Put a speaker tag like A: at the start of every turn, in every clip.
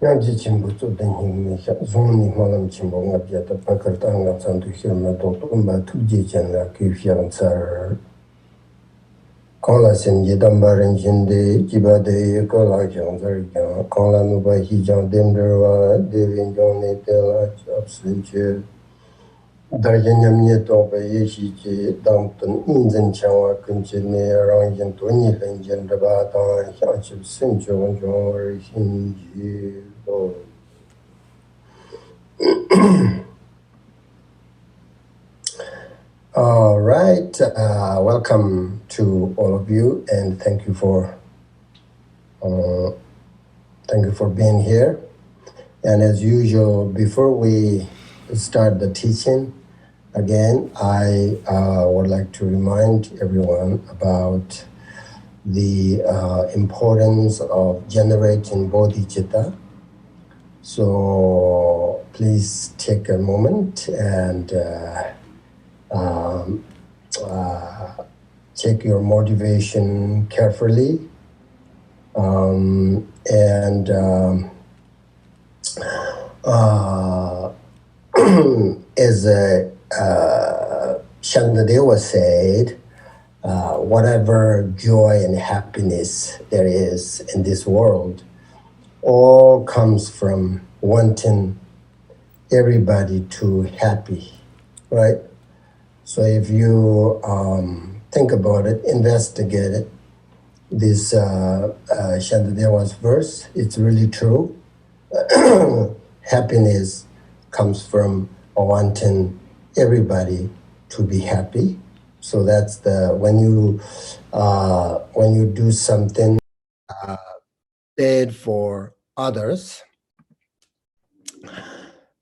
A: Yanji chimbo tsu denhi me zoni malam chimbo ngab yata pakar ta ngab zandu hirma dokto mba tuji chen la kyu fiyan tsar. Kongla sen yedamba ren jinde jiba de ye ko la kyang zar kyang. Kongla nuba hi jang demderwa devin jong ne tela chab sen che. Darja nyam nye tongpa ye shi che dang tun inzen changwa kunche ne rang yin to ni len jen draba tang hyang chib sen chong chong war hin ji do. All right, welcome to all of you, and thank you for being here. And as usual, before we start the teaching, again, I would like to remind everyone about the importance of generating bodhicitta. So please take a moment and check your motivation carefully, as Shantideva said, whatever joy and happiness there is in this world all comes from wanting everybody to happy, right? So if you think about it, investigate it, this Shantadeva's verse, it's really true. Happiness comes from wanting everybody to be happy. So that's when you do something bad for others,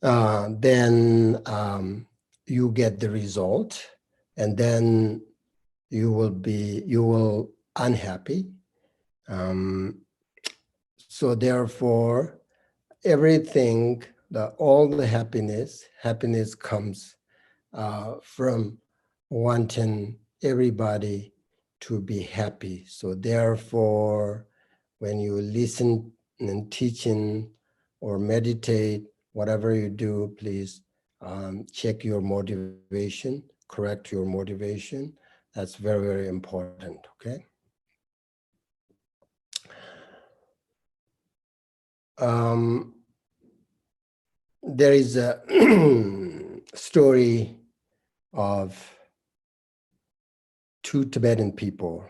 A: then you get the result, and then you will unhappy. So therefore, everything, all the happiness comes from wanting everybody to be happy. So therefore, when you listen and teaching or meditate, whatever you do, please check your motivation, correct your motivation. That's very, very important, okay? There is a story of two Tibetan people.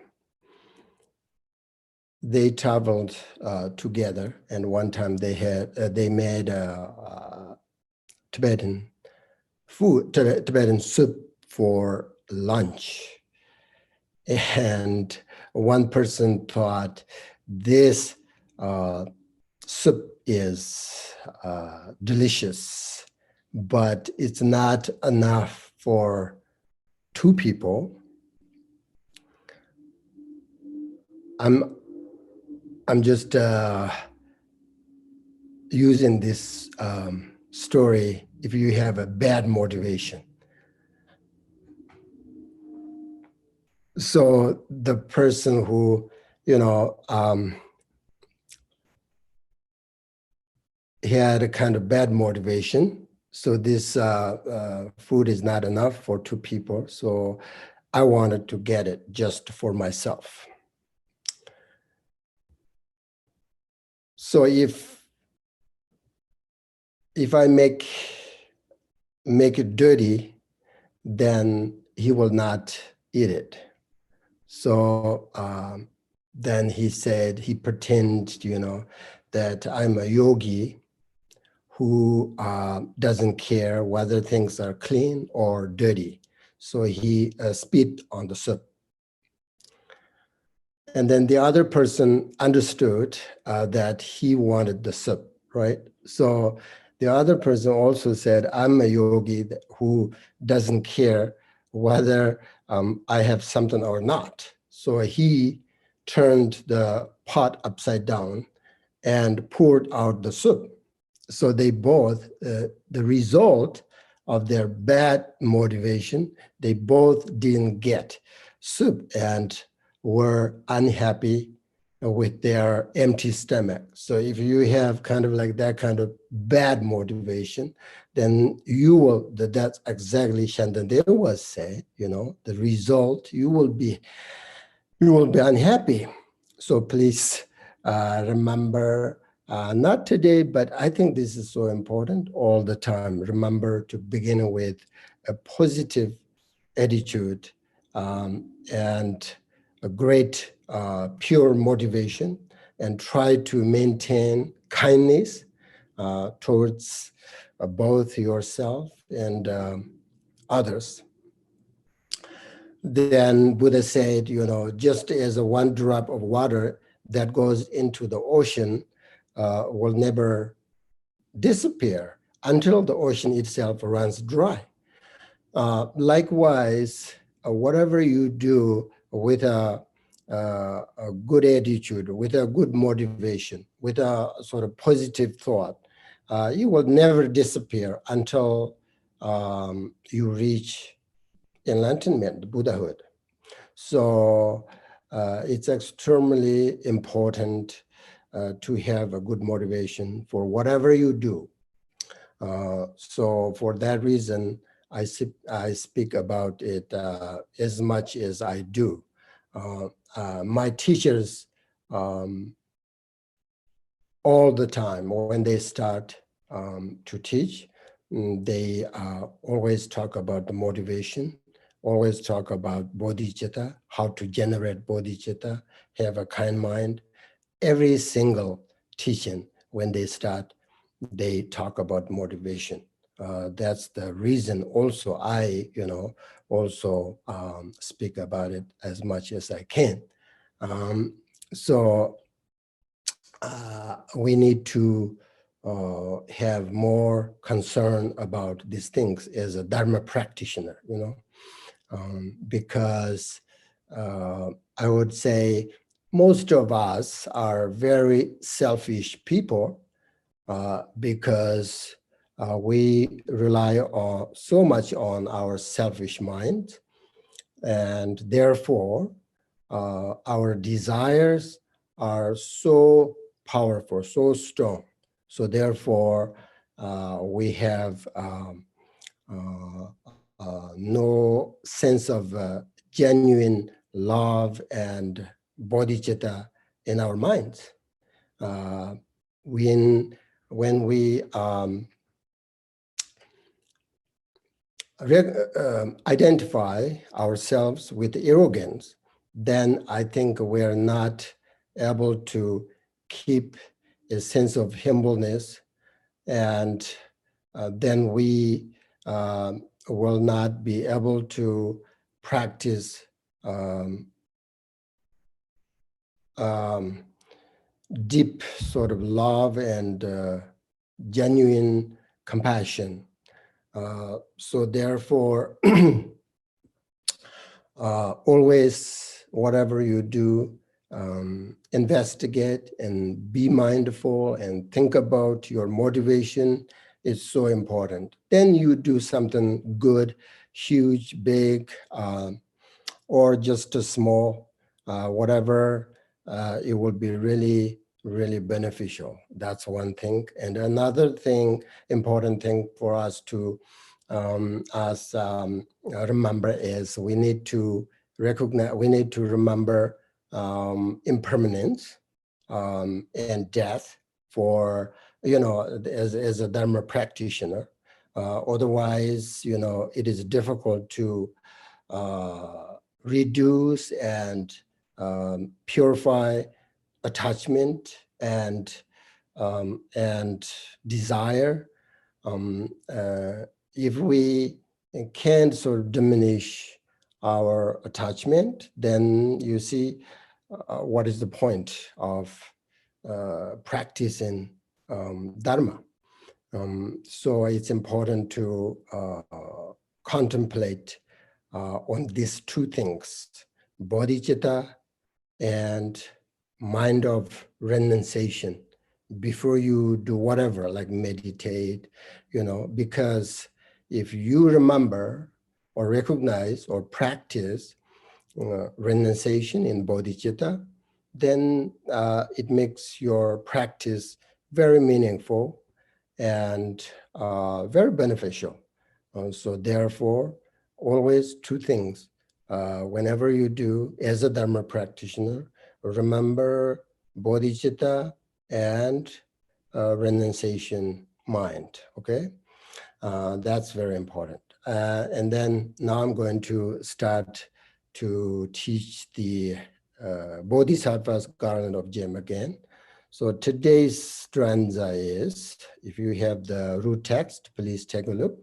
A: They traveled together, and one time they made Tibetan food, Tibetan soup for lunch. And one person thought this soup is delicious, but it's not enough for two people. I'm just using this story if you have a bad motivation. So the person who, he had a kind of bad motivation. So this food is not enough for two people. So I wanted to get it just for myself. So if I make it dirty, then he will not eat it. So then he said, he pretended, that I'm a yogi who doesn't care whether things are clean or dirty. So he spit on the soup. And then the other person understood that he wanted the soup, right? So the other person also said, I'm a yogi who doesn't care whether I have something or not. So he turned the pot upside down and poured out the soup. So they both, the result of their bad motivation, they both didn't get soup and were unhappy with their empty stomach. So if you have kind of like that kind of bad motivation, then you will, that's exactly Shantandev was saying, the result, you will be unhappy. So please remember, not today, but I think this is so important all the time. Remember to begin with a positive attitude and a great pure motivation, and try to maintain kindness towards both yourself and others. Then Buddha said, just as a one drop of water that goes into the ocean will never disappear until the ocean itself runs dry. Likewise, whatever you do with a good attitude, with a good motivation, with a sort of positive thought, you will never disappear until you reach enlightenment, Buddhahood. So it's extremely important to have a good motivation for whatever you do. So for that reason, I speak about it as much as I do. My teachers, all the time when they start to teach, they always talk about the motivation, always talk about bodhicitta, how to generate bodhicitta, have a kind mind. Every single teaching, when they start, they talk about motivation. That's the reason also I, also speak about it as much as I can. So we need to have more concern about these things as a Dharma practitioner, because I would say most of us are very selfish people because we rely so much on our selfish mind, and therefore our desires are so powerful, so strong. So therefore we have no sense of genuine love and bodhicitta in our minds. When we identify ourselves with arrogance, then I think we are not able to keep a sense of humbleness, and then we will not be able to practice deep sort of love and genuine compassion. So therefore, always, whatever you do, investigate and be mindful and think about your motivation. Is so important. Then you do something good, huge, big, or just a small, whatever, it will be really, really beneficial. That's one thing. And another thing, important thing for us to remember is we need to recognize, we need to remember impermanence and death for, as a Dharma practitioner. Otherwise, it is difficult to reduce and purify attachment and desire. If we can't sort of diminish our attachment, then you see what is the point of practicing Dharma. So it's important to contemplate on these two things, bodhicitta and mind of renunciation, before you do whatever, like meditate, because if you remember or recognize or practice renunciation in bodhicitta, then it makes your practice very meaningful and very beneficial. So therefore, always two things. Whenever you do, as a Dharma practitioner, remember bodhicitta and renunciation mind, okay? That's very important. And then now I'm going to start to teach the Bodhisattva's Garland of Gem again. So today's stanza is, if you have the root text, please take a look.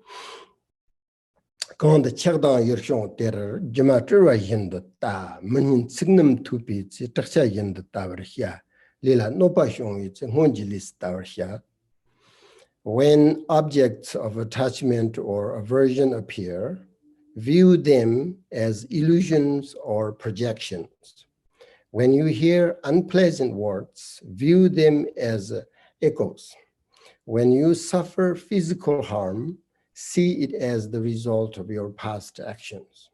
A: Quand the chagdang yershong terer, jimatirwa yinda ta, manin signum tupi zi taksha yinda tawarhya, lila nopa shong yi zi ngonjilis tawarhya. When objects of attachment or aversion appear, view them as illusions or projections. When you hear unpleasant words, view them as echoes. When you suffer physical harm, see it as the result of your past actions.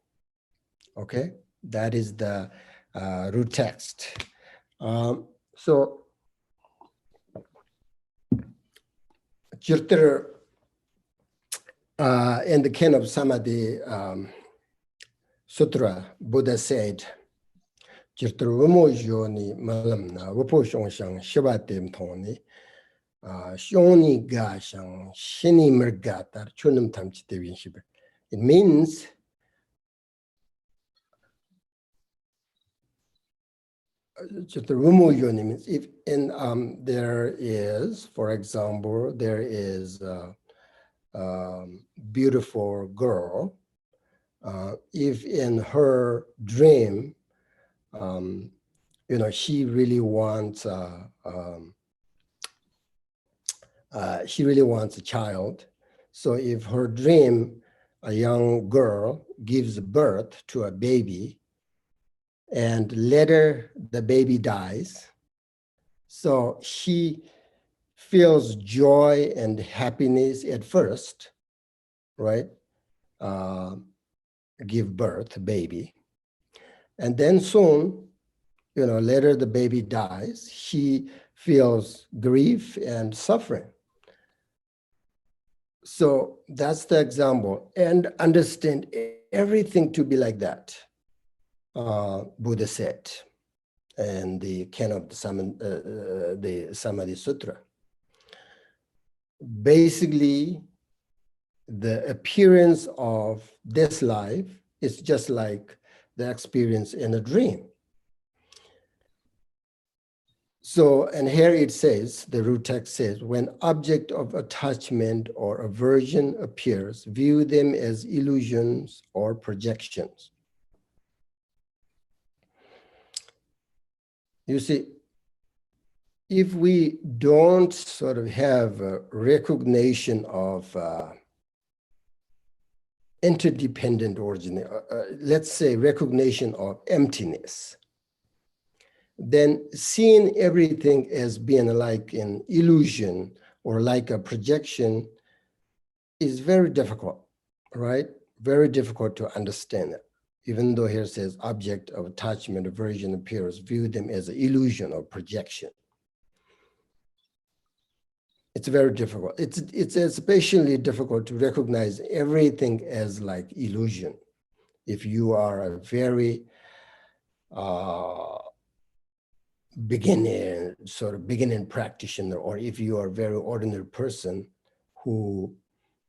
A: Okay, that is the root text. So, Jirtir, in the Ken of Samadhi Sutra, Buddha said, Jirtir Wumo Yoni Malamna, Wupo Shongshang, Shivatim Toni, Shoni Gashang, Shini Mergatar, Chunum Tamchitevin Shiba. It means Jirtir Wumo Yoni means if in there is, for example, there is beautiful girl, if in her dream, you know, she really wants a child. So if her dream, a young girl gives birth to a baby, and later the baby dies, so she feels joy and happiness at first, right? Give birth, baby. And then soon, you know, later the baby dies, she feels grief and suffering. So that's the example. And understand everything to be like that, Buddha said, and the Ken of the Samadhi Sutra. Basically, the appearance of this life is just like the experience in a dream. So, and here it says, the root text says, when object of attachment or aversion appears, view them as illusions or projections. You see, if we don't sort of have a recognition of interdependent origin, let's say recognition of emptiness, then seeing everything as being like an illusion or like a projection is very difficult, right? Very difficult to understand it. Even though here it says object of attachment, aversion appears, view them as an illusion or projection. It's very difficult. It's especially difficult to recognize everything as like illusion. If you are a very beginning practitioner, or if you are a very ordinary person who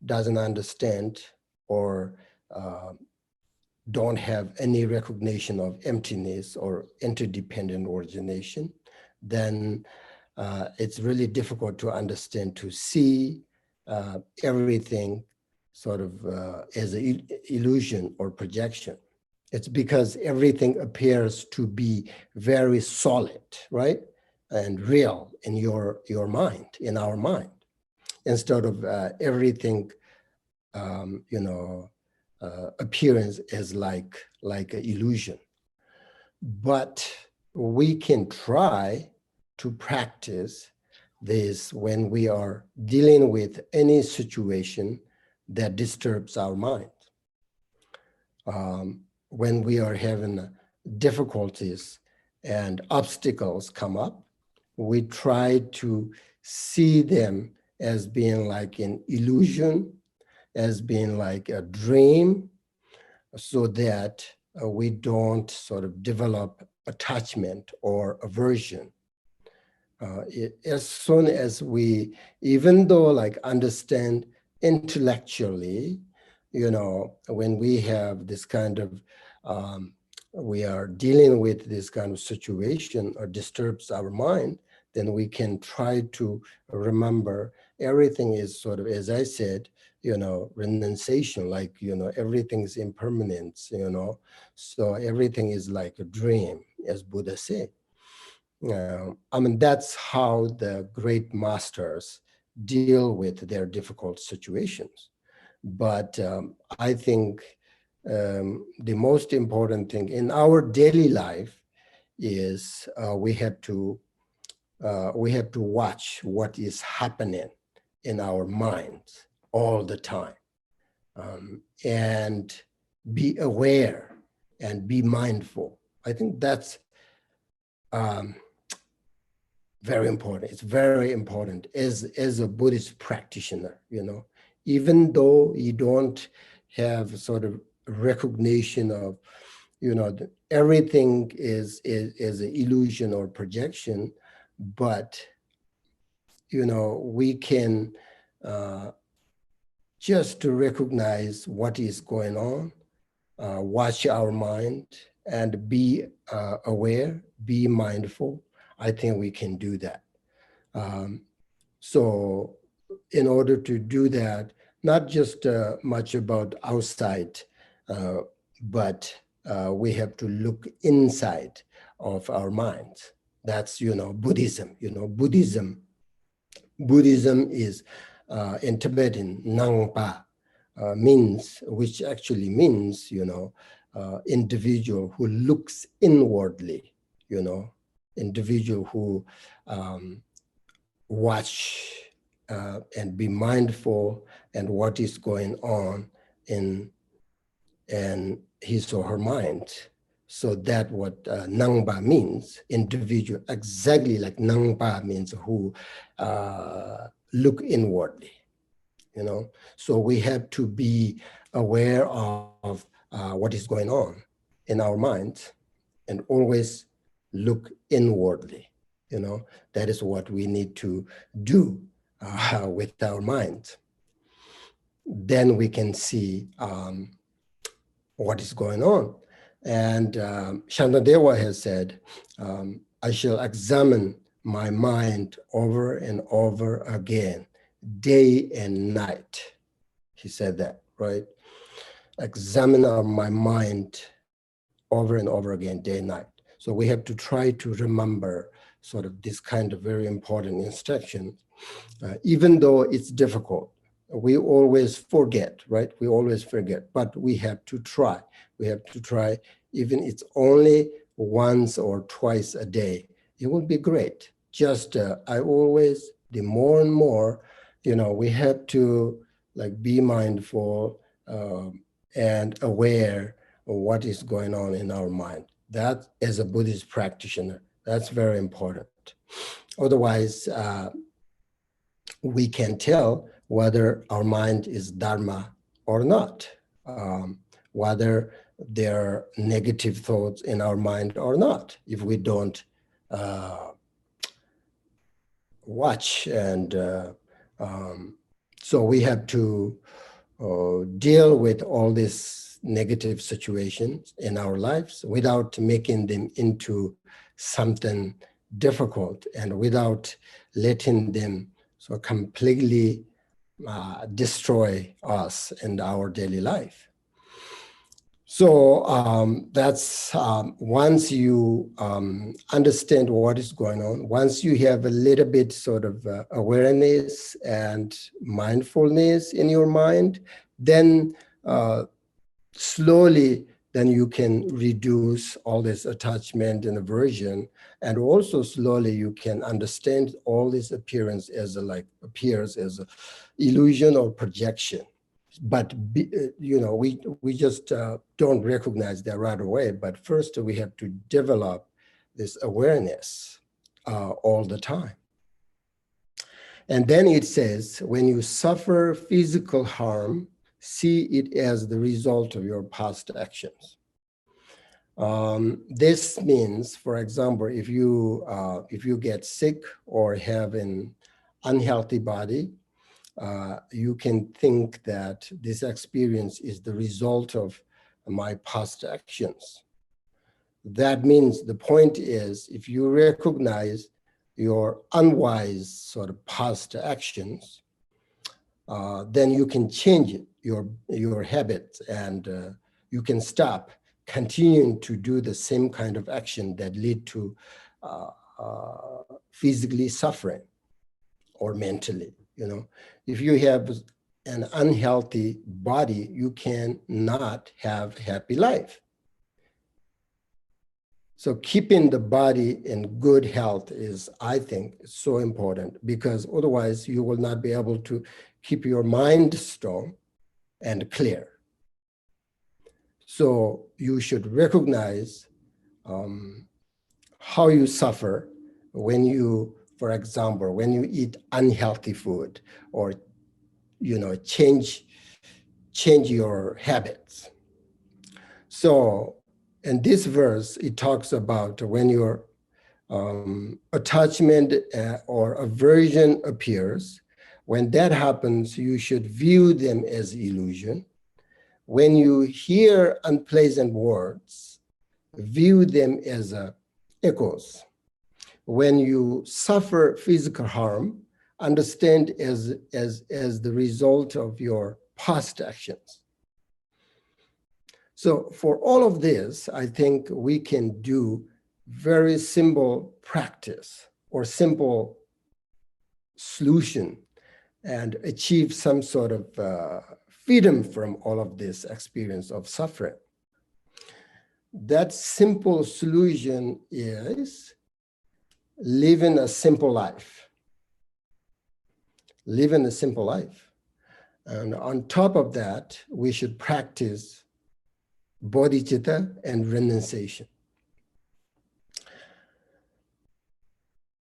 A: doesn't understand or don't have any recognition of emptiness or interdependent origination, then it's really difficult to understand, to see everything sort of as an illusion or projection. It's because everything appears to be very solid, right? And real in your mind, in our mind, instead of everything, you know, appearance as like an illusion. But we can try to practice this when we are dealing with any situation that disturbs our mind. When we are having difficulties and obstacles come up, we try to see them as being like an illusion, as being like a dream, so that we don't sort of develop attachment or aversion. As soon as we, even though like understand intellectually, you know, when we have this kind of, we are dealing with this kind of situation or disturbs our mind, then we can try to remember everything is sort of, as I said, you know, renunciation, like, you know, everything's impermanence, you know, so everything is like a dream, as Buddha said. I mean, that's how the great masters deal with their difficult situations. But I think the most important thing in our daily life is we have to watch what is happening in our minds all the time, and be aware and be mindful. I think that's very important. It's very important as a Buddhist practitioner, you know, even though you don't have sort of recognition of, you know, everything is an illusion or projection, but, you know, we can just to recognize what is going on, watch our mind and be aware, be mindful. I think we can do that. So in order to do that, not just much about outside, but we have to look inside of our minds. That's, you know, Buddhism. You know, Buddhism is in Tibetan, Nangpa, means, which actually means, you know, individual who looks inwardly, you know, individual who watch and be mindful and what is going on in his or her mind. So that what Nangpa means, individual, exactly like Nangpa means who look inwardly, you know. So we have to be aware of what is going on in our minds and always look inwardly, you know. That is what we need to do with our minds. Then we can see what is going on. And Shantideva has said, I shall examine my mind over and over again, day and night. He said that, right? Examine my mind over and over again, day and night. So we have to try to remember sort of this kind of very important instruction, even though it's difficult. We always forget, right? We always forget, but we have to try. We have to try, even it's only once or twice a day. It would be great. Just, I always, the more and more, you know, we have to like be mindful and aware of what is going on in our mind. That, as a Buddhist practitioner, that's very important. Otherwise, we can tell whether our mind is Dharma or not, whether there are negative thoughts in our mind or not, if we don't watch. And so we have to deal with all these negative situations in our lives without making them into something difficult and without letting them so completely destroy us and our daily life. So that's once you understand what is going on, once you have a little bit sort of awareness and mindfulness in your mind, then slowly then you can reduce all this attachment and aversion, and also slowly you can understand all this appearance as appears as a illusion or projection. But you know, we just don't recognize that right away. But first we have to develop this awareness all the time. And then it says, when you suffer physical harm, see it as the result of your past actions. This means, for example, if you get sick or have an unhealthy body, you can think that this experience is the result of my past actions. That means the point is, if you recognize your unwise sort of past actions, then you can change your habits, and you can stop continuing to do the same kind of action that lead to physically suffering or mentally. You know, if you have an unhealthy body, you cannot have a happy life. So keeping the body in good health is, I think, so important, because otherwise you will not be able to keep your mind strong and clear. So you should recognize how you suffer when you, for example, when you eat unhealthy food, or change your habits. So in this verse, it talks about when your attachment or aversion appears. When that happens, you should view them as illusion. When you hear unpleasant words, view them as echoes. When you suffer physical harm, understand as the result of your past actions. So for all of this, I think we can do very simple practice or simple solution and achieve some sort of freedom from all of this experience of suffering. That simple solution is living a simple life. Living a simple life. And on top of that, we should practice bodhicitta and renunciation.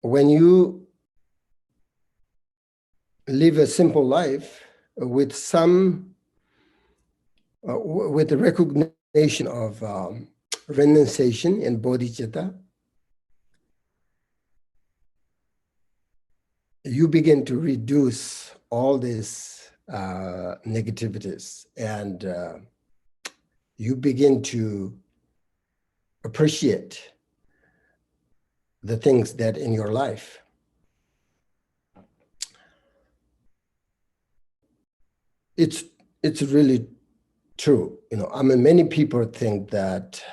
A: When you live a simple life with with the recognition of renunciation and bodhicitta, you begin to reduce all these negativities, and you begin to appreciate the things that in your life. It's really true. I mean, many people think that,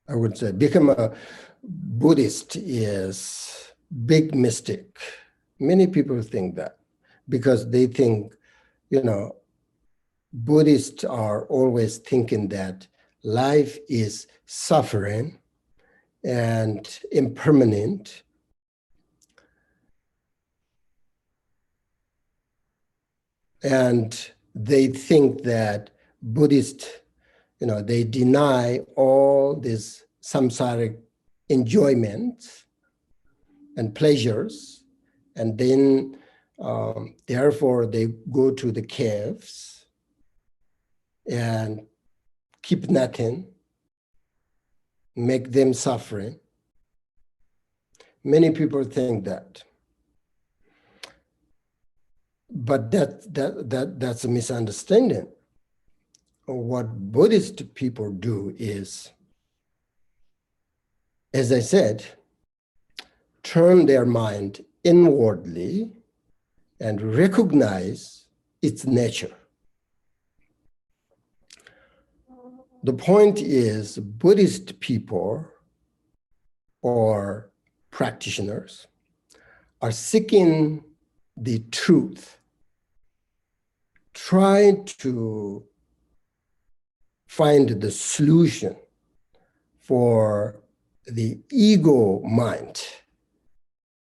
A: I would say, become a Buddhist is big mistake. Many people think that because they think, Buddhists are always thinking that life is suffering and impermanent. And they think that Buddhists, they deny all these samsaric enjoyments and pleasures, and then therefore they go to the caves and keep nothing, make them suffering. Many people think that. But that's a misunderstanding. What Buddhist people do is, as I said, turn their mind inwardly and recognize its nature. The point is, Buddhist people or practitioners are seeking the truth, try to find the solution for the ego mind,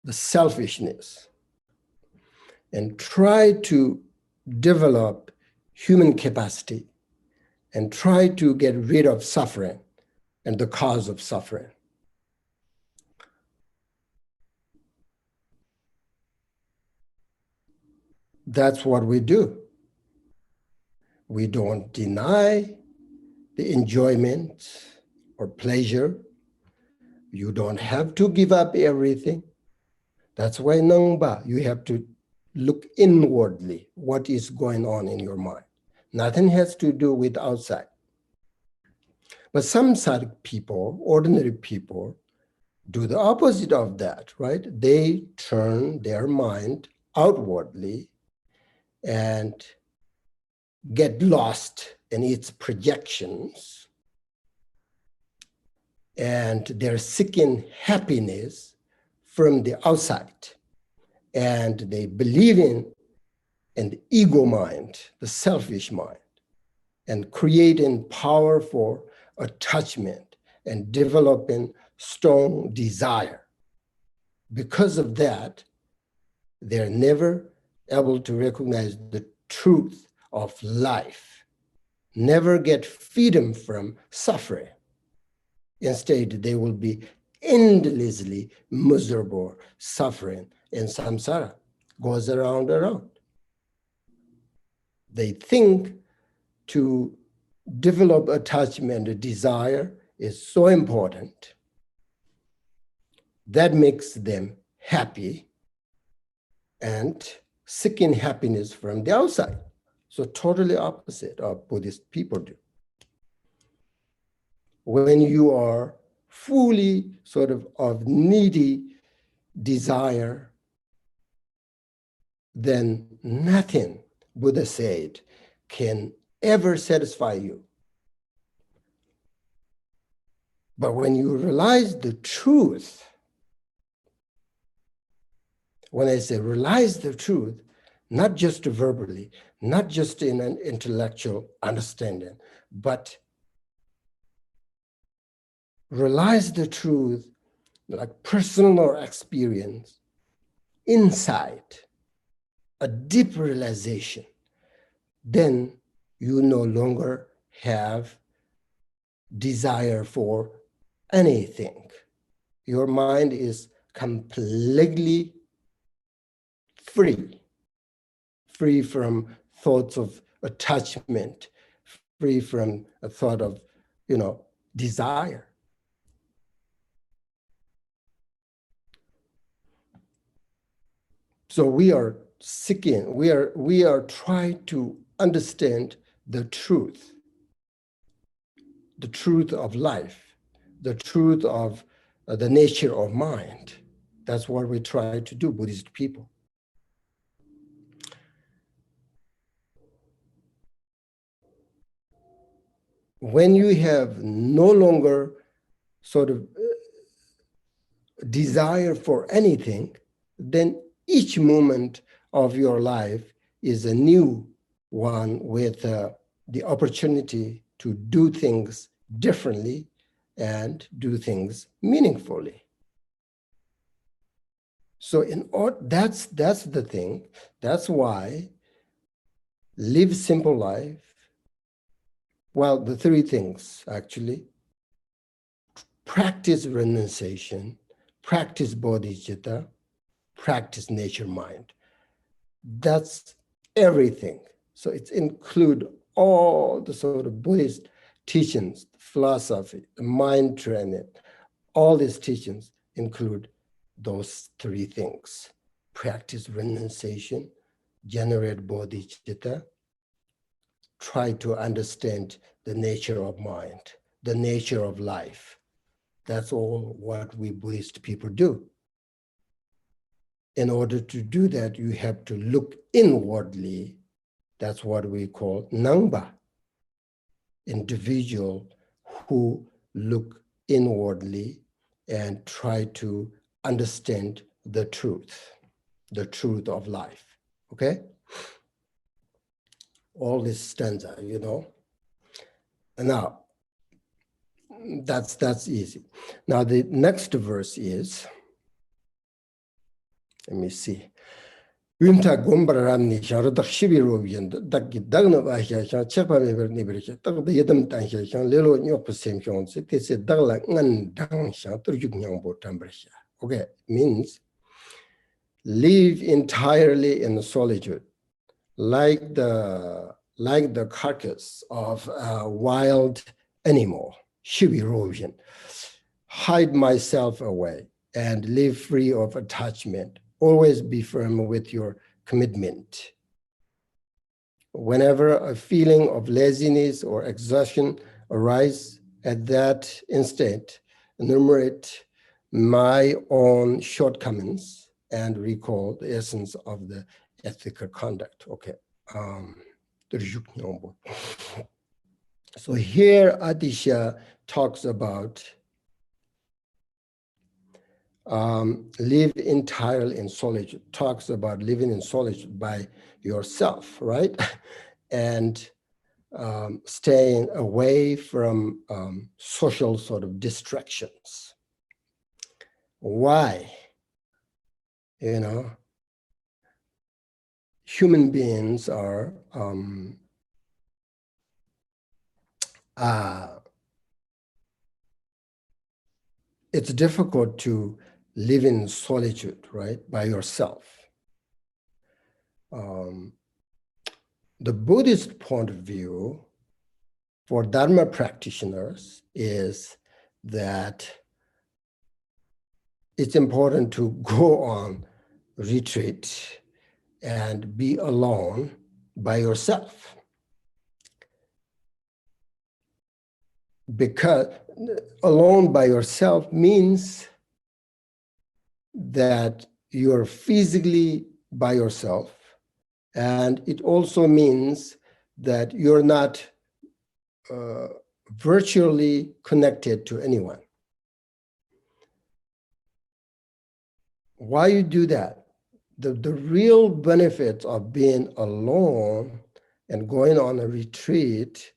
A: the selfishness, and try to develop human capacity and try to get rid of suffering and the cause of suffering. That's what we do. We don't deny the enjoyment or pleasure. You don't have to give up everything. That's why Nangba, you have to look inwardly what is going on in your mind. Nothing has to do with outside. But some sadhak people, ordinary people, do the opposite of that, right? They turn their mind outwardly and get lost in its projections, and they're seeking happiness from the outside, and they believe in the ego mind, the selfish mind, and creating powerful attachment and developing strong desire. Because of that, they're never able to recognize the truth of life, never get freedom from suffering. Instead, they will be endlessly miserable, suffering, and samsara goes around and around. They think to develop attachment and desire is so important. That makes them happy and seeking happiness from the outside. So totally opposite of Buddhist people do. When you are fully sort of needy desire, then nothing, Buddha said, can ever satisfy you. But when you realize the truth, when I say realize the truth, not just verbally, not just in an intellectual understanding, but realize the truth like personal experience, insight, a deep realization, then you no longer have desire for anything. Your mind is completely free from thoughts of attachment, free from a thought of, desire. So we are seeking, we are trying to understand the truth of life, the truth of the nature of mind. That's what we try to do, Buddhist people. When you have no longer sort of desire for anything, then each moment of your life is a new one with the opportunity to do things differently and do things meaningfully. So that's the thing. That's why live simple life. Well, the three things actually: practice renunciation, practice bodhicitta, practice nature mind. That's everything. So it's include all the sort of Buddhist teachings, philosophy, the mind training. All these teachings include those three things: practice renunciation, generate bodhicitta, try to understand the nature of mind, the nature of life. That's all what we Buddhist people do. In order to do that, you have to look inwardly. That's what we call Nangba, individual who look inwardly and try to understand the truth of life, okay? All this stanza, And now, that's easy. Now the next verse is, let me see. Winta Gombaramni, Sharadak Shibirovian, Daki Dagna Vasha, Chapa Nibrisha, Tag the Yedam Tansha, Lilo Nyopasim Jones, it is a Dagla Nan Dangsha, Turjunyambo Tambrisha. Okay, means live entirely in solitude, like the carcass of a wild animal, Shibirovian. Hide myself away and live free of attachment. Always be firm with your commitment. Whenever a feeling of laziness or exhaustion arises, at that instant, enumerate my own shortcomings and recall the essence of the ethical conduct. Okay. So here Atisha talks about live entirely in solitude, talks about living in solitude by yourself, right? And staying away from social sort of distractions. Why? You know, human beings are it's difficult to live in solitude, right, by yourself. The Buddhist point of view for Dharma practitioners is that it's important to go on retreat and be alone by yourself. Because alone by yourself means that you're physically by yourself, and it also means that you're not virtually connected to anyone. Why you do that? The real benefit of being alone and going on a retreat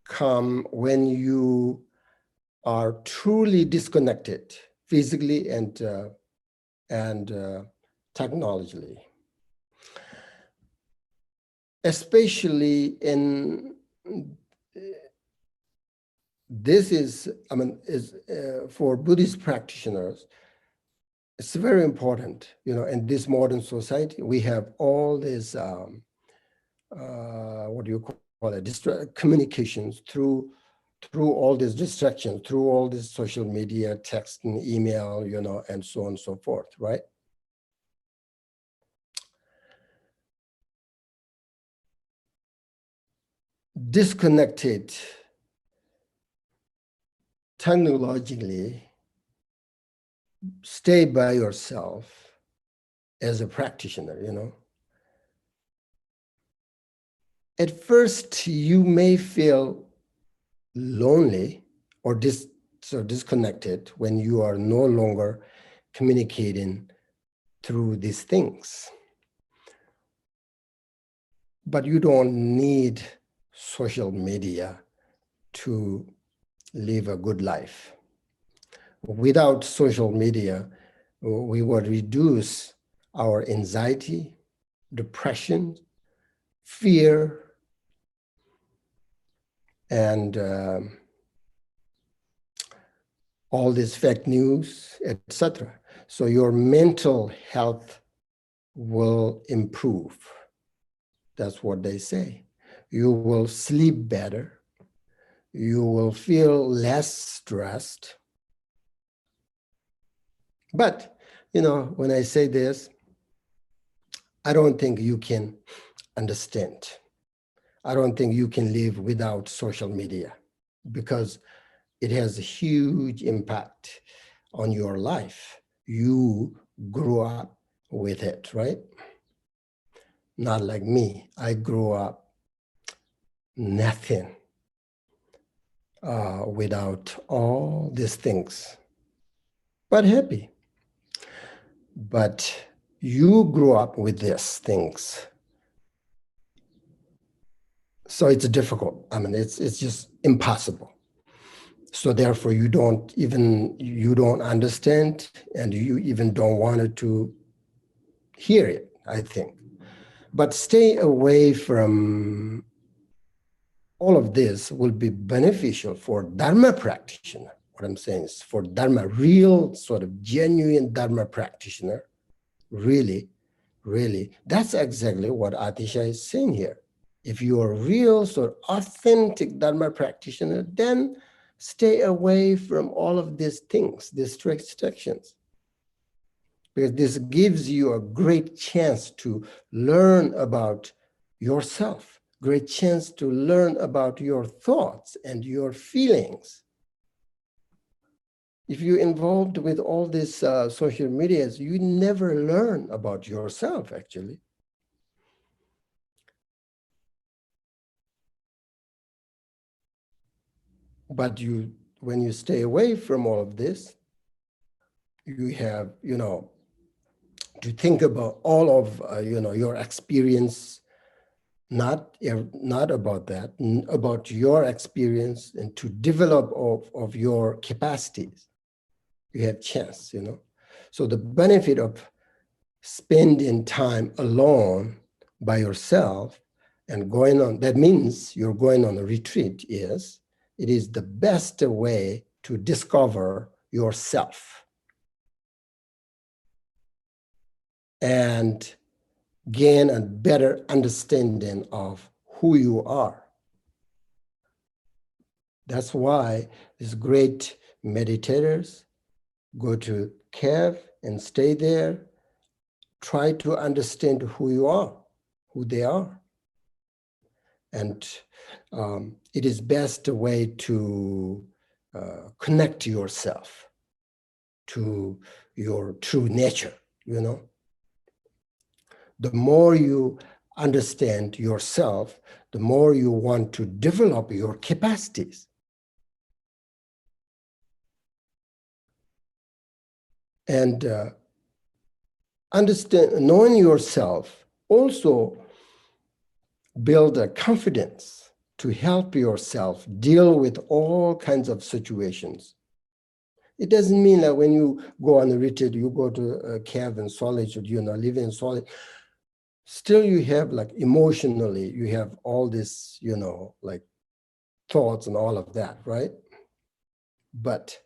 A: come when you are truly disconnected physically and technologically. Especially in this is, I mean, is for Buddhist practitioners, it's very important, you know, in this modern society, we have all this, what do you call it, communications through all these distractions, through all this social media, text and email, you know, and so on and so forth, right? Disconnected technologically, stay by yourself as a practitioner, you know. At first, you may feel lonely or disconnected when you are no longer communicating through these things. But you don't need social media to live a good life. Without social media, we would reduce our anxiety, depression, fear, and all this fake news, etc. So your mental health will improve. That's what they say. You will sleep better. You will feel less stressed. But, you know, when I say this, I don't think you can understand. I don't think you can live without social media because it has a huge impact on your life. You grew up with it, right? Not like me. I grew up nothing without all these things, but happy. But you grew up with these things. So it's difficult. I mean, it's just impossible. So therefore you don't understand, and you even don't want to hear it, I think. But stay away from all of this will be beneficial for Dharma practitioner. What I'm saying is for Dharma, real sort of genuine Dharma practitioner, really, that's exactly what Atisha is saying here. If you are real, sort of authentic Dharma practitioner, then stay away from all of these things, these restrictions. Because this gives you a great chance to learn about yourself, great chance to learn about your thoughts and your feelings. If you're involved with all these social medias, you never learn about yourself, actually. But when you stay away from all of this, you have, to think about all of, your experience, not about that, about your experience, and to develop of your capacities. You have chance, So the benefit of spending time alone by yourself and going on, that means you're going on a retreat, it is the best way to discover yourself and gain a better understanding of who you are. That's why these great meditators go to cave and stay there, try to understand who you are, who they are. And it is best way to connect yourself to your true nature, The more you understand yourself, the more you want to develop your capacities. And knowing yourself also build a confidence to help yourself deal with all kinds of situations. It doesn't mean that when you go on a retreat, you go to a cave in solitude, live in solitude. Still you have emotionally, you have all this, thoughts and all of that, right? But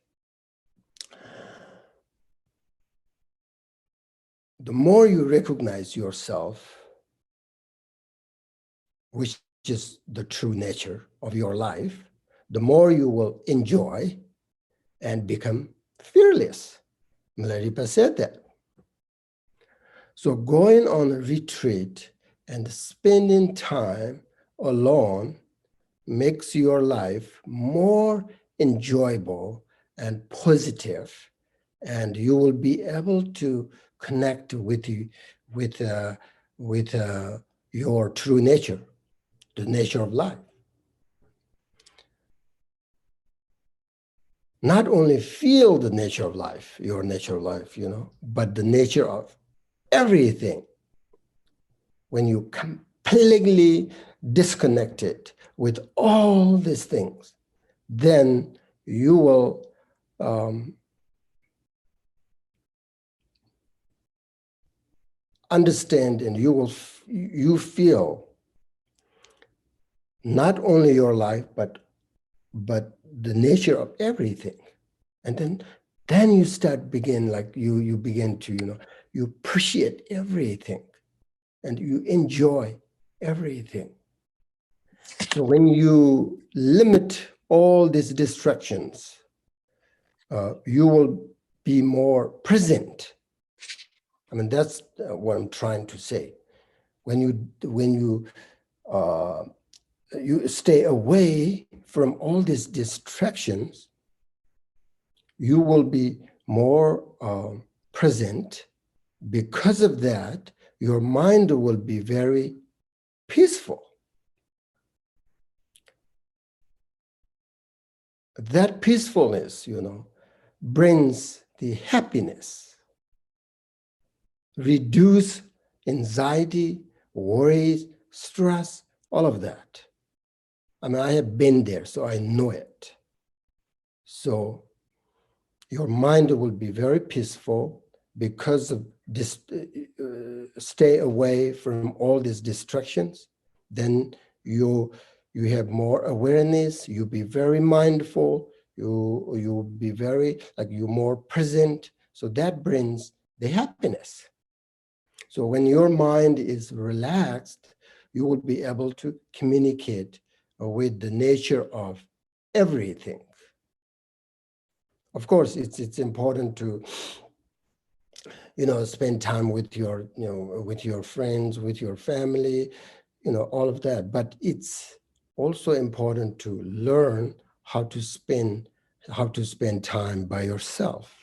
A: the more you recognize yourself, which is the true nature of your life, the more you will enjoy and become fearless. Milarepa said that. So going on a retreat and spending time alone makes your life more enjoyable and positive, and you will be able to connect with your true nature, the nature of life. Not only feel the nature of life, your nature of life, but the nature of everything. When you completely disconnected with all these things, then you will understand, and you feel not only your life, but the nature of everything. And then you you begin to, you appreciate everything and you enjoy everything. So when you limit all these distractions, you will be more present. I mean, that's what I'm trying to say. When you stay away from all these distractions, you will be more present. Because of that, your mind will be very peaceful. That peacefulness, brings the happiness, reduce anxiety, worries, stress, all of that. I mean, I have been there, so I know it. So your mind will be very peaceful. because of this, stay away from all these distractions, then you have more awareness, you be very mindful, you be very, like, you're more present. So that brings the happiness. So when your mind is relaxed, you will be able to communicate with the nature of everything. Of course, it's important to, spend time with your, with your friends, with your family, all of that. But it's also important to learn how to spend time by yourself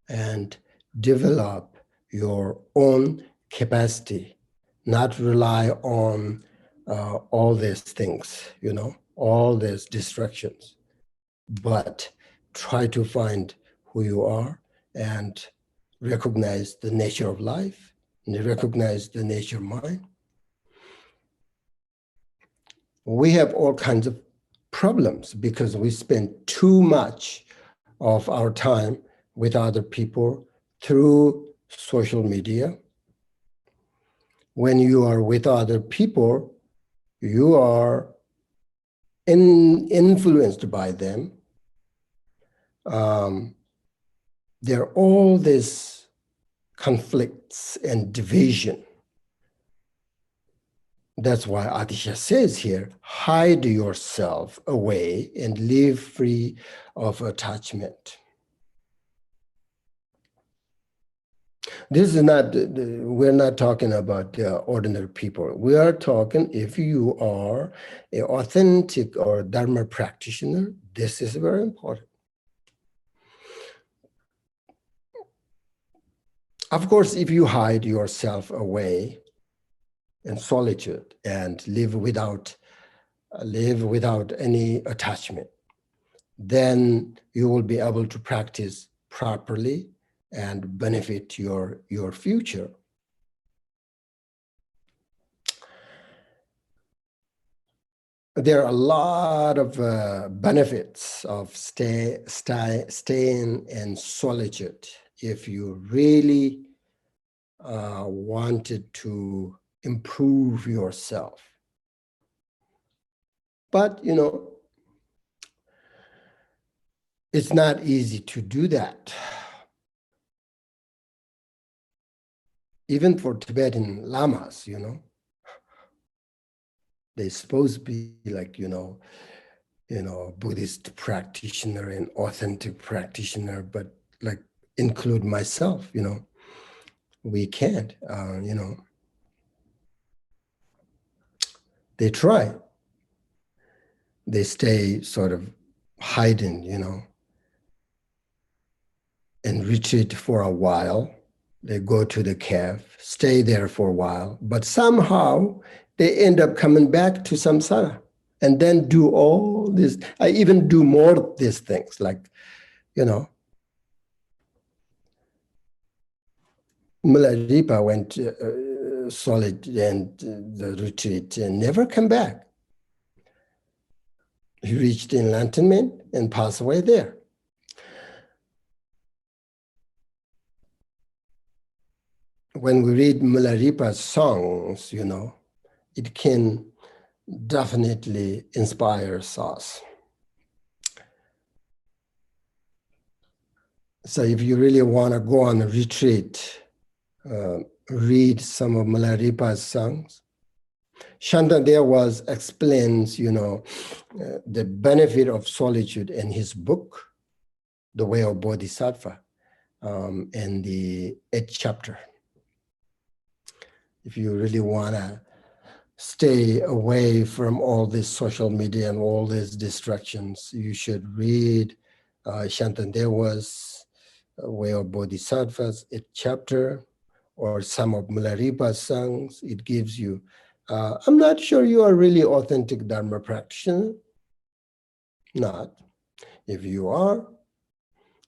A: and develop your own capacity, not rely on all these things, all these distractions, but try to find who you are and recognize the nature of life and recognize the nature of mind. We have all kinds of problems because we spend too much of our time with other people through social media. When you are with other people, you are influenced by them. There are all these conflicts and division. That's why Atisha says here, hide yourself away and live free of attachment. This is not, we're not talking about ordinary people. We are talking, if you are an authentic or Dharma practitioner, this is very important. Of course, if you hide yourself away in solitude and live without any attachment, then you will be able to practice properly and benefit your future. There are a lot of benefits of staying in solitude if you really wanted to improve yourself. But, it's not easy to do that. Even for Tibetan lamas, they're supposed to be like, Buddhist practitioner and authentic practitioner, but like include myself, we can't, they try. They stay sort of hiding, and retreat for a while. They go to the cave, stay there for a while, but somehow they end up coming back to samsara and then do all this. I even do more of these things, like, Milarepa went solid and the retreat and never come back. He reached enlightenment and passed away there. When we read Milarepa's songs, it can definitely inspire us. So if you really want to go on a retreat, read some of Milarepa's songs. Shantadewa explains, the benefit of solitude in his book, The Way of Bodhisattva, in the 8th chapter. If you really want to stay away from all this social media and all these distractions, you should read Shantadewa's Way of Bodhisattva's 8th chapter, or some of Milarepa's songs. It gives you, I'm not sure you are really authentic Dharma practitioner. Not. If you are,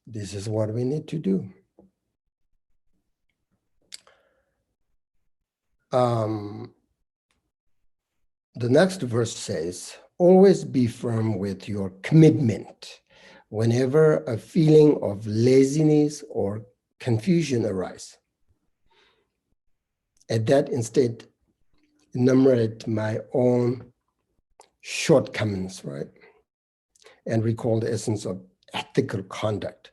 A: this is what we need to do. The next verse says, always be firm with your commitment. Whenever a feeling of laziness or confusion arise. At that instead, enumerate my own shortcomings, right? And recall the essence of ethical conduct.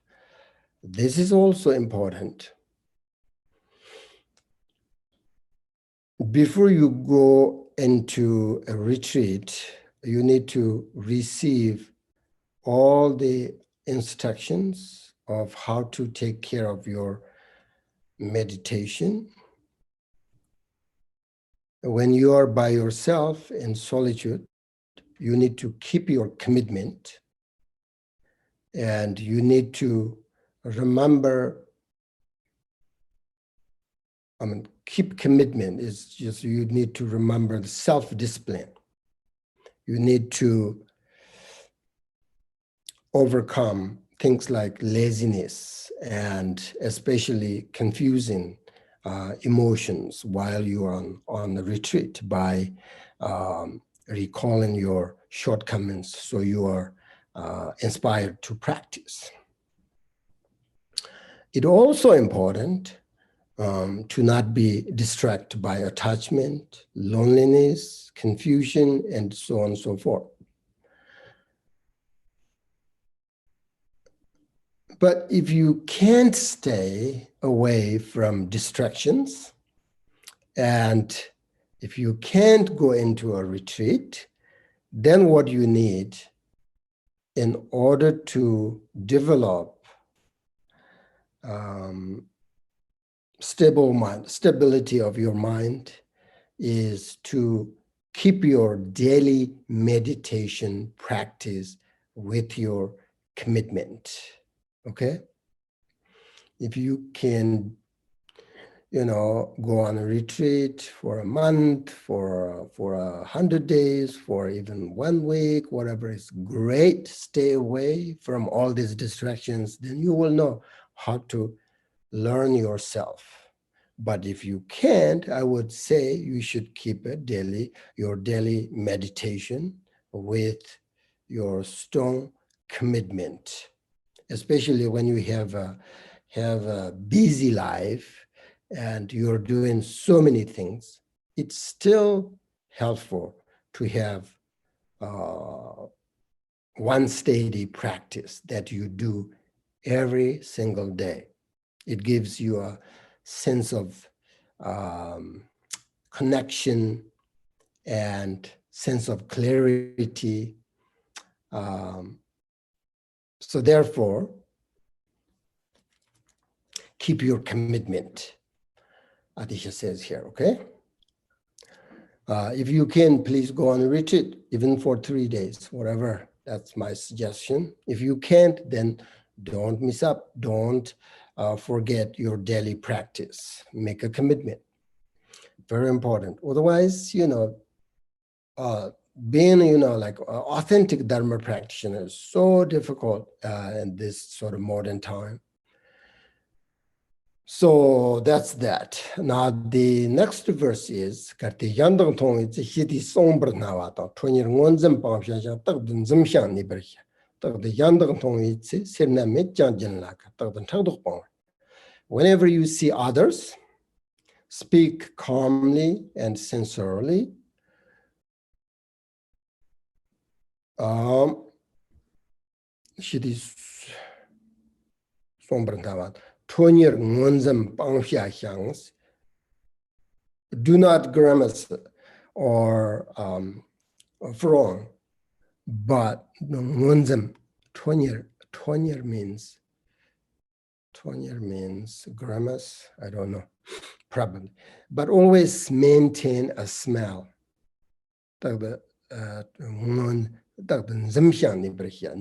A: This is also important. Before you go into a retreat, you need to receive all the instructions of how to take care of your meditation. When you are by yourself in solitude, you need to keep your commitment, and you need to remember, keep commitment is just, you need to remember the self-discipline. You need to overcome things like laziness and especially confusing emotions while you are on the retreat by recalling your shortcomings, so you are inspired to practice. It's also important to not be distracted by attachment, loneliness, confusion, and so on and so forth. But if you can't stay away from distractions, and if you can't go into a retreat, then what you need in order to develop stability of your mind is to keep your daily meditation practice with your commitment. Okay? If you can, go on a retreat for a month, for 100 days, for even 1 week, whatever is great, stay away from all these distractions, then you will know how to learn yourself. But if you can't, I would say you should keep your daily meditation with your strong commitment, especially when you have a busy life and you're doing so many things. It's still helpful to have one steady practice that you do every single day. It gives you a sense of connection and sense of clarity. So therefore, keep your commitment, Atisha says here, okay? If you can, please go on a retreat, even for 3 days, whatever. That's my suggestion. If you can't, then don't miss up. Don't forget your daily practice. Make a commitment. Very important. Otherwise, being, authentic Dharma practitioner is so difficult in this sort of modern time. So that's that. Now the next verse is Karti Yandang Tong it's Hiti Somber Nawata, 20 Wonzam Pamsha, Tagdun Zimshan Niberha, Tag the Yandang Tong it's Sirna Mitjan Laka, Tagdun Tagdupon. Whenever you see others, speak calmly and sincerely. Hiti Somber Nawata. Do not grimace or frown, but Tonyer means grimace, I don't know, probably, but always maintain a smile.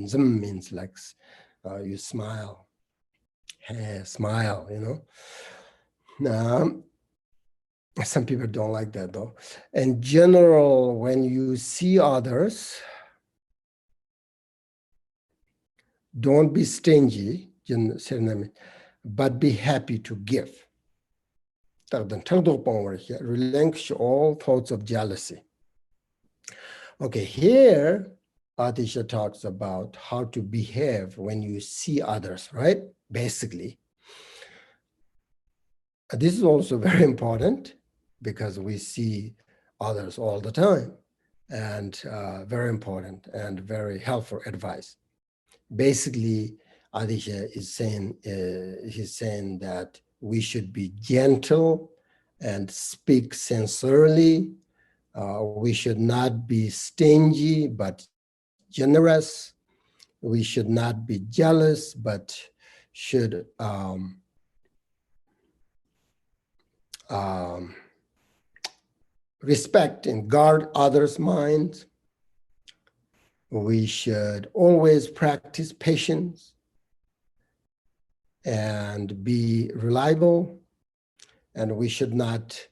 A: Zim means like you smile. Hey, smile, Now, some people don't like that though. In general, when you see others, don't be stingy, but be happy to give. Relinquish all thoughts of jealousy. Okay, here, Atisha talks about how to behave when you see others, right? Basically, This is also very important because we see others all the time, and very important and very helpful advice. Basically, Atisha is saying, he's saying that we should be gentle and speak sincerely. We should not be stingy, but generous. We should not be jealous, but should respect and guard others' minds. We should always practice patience and be reliable, and we should not